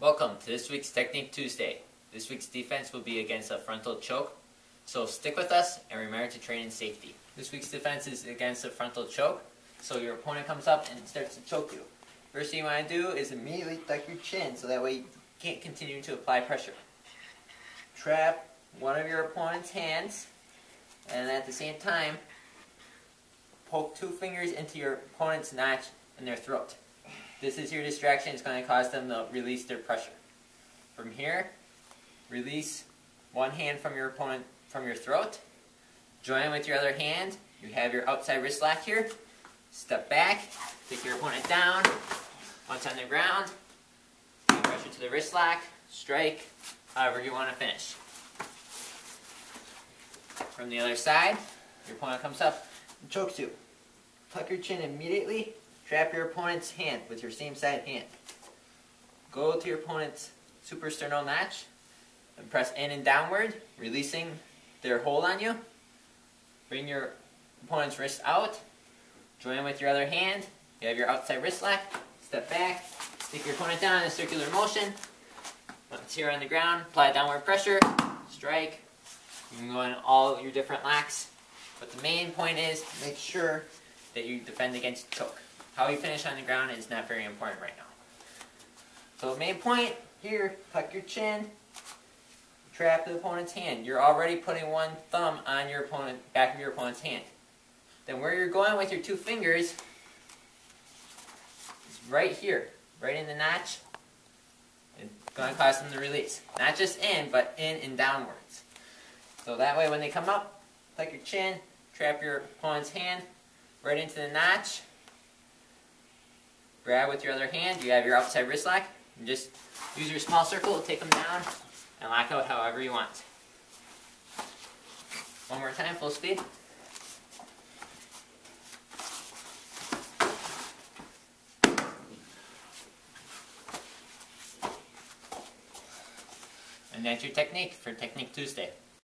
Welcome to this week's Technique Tuesday. This week's defense will be against a frontal choke, so stick with us and remember to train in safety. This week's defense is against a frontal choke, so your opponent comes up and starts to choke you. First thing you want to do is immediately tuck your chin so that way you can't continue to apply pressure. Trap one of your opponent's hands and at the same time poke two fingers into your opponent's notch in their throat. This is your distraction. It's going to cause them to release their pressure. From here, release one hand from your opponent from your throat. Join with your other hand. You have your outside wrist lock here. Step back. Take your opponent down. Once on the ground, give pressure to the wrist lock. Strike. However you want to finish. From the other side, your opponent comes up and chokes you. Tuck your chin immediately. Trap your opponent's hand with your same side hand. Go to your opponent's suprasternal notch and press in and downward, releasing their hold on you. Bring your opponent's wrist out. Join with your other hand. You have your outside wrist lock. Step back. Take your opponent down in a circular motion. Once here on the ground, apply downward pressure. Strike. You can go in all your different locks. But the main point is make sure that you defend against choke. How you finish on the ground is not very important right now. So the main point here, tuck your chin, trap the opponent's hand. You're already putting one thumb on your back of your opponent's hand. Then where you're going with your two fingers is right here, right in the notch. It's going to cause them to release. Not just in, but in and downwards. So that way when they come up, tuck your chin, trap your opponent's hand right into the notch. Grab with your other hand. You have your outside wrist lock. And just use your small circle to take them down and lock out however you want. One more time, full speed. And that's your technique for Technique Tuesday.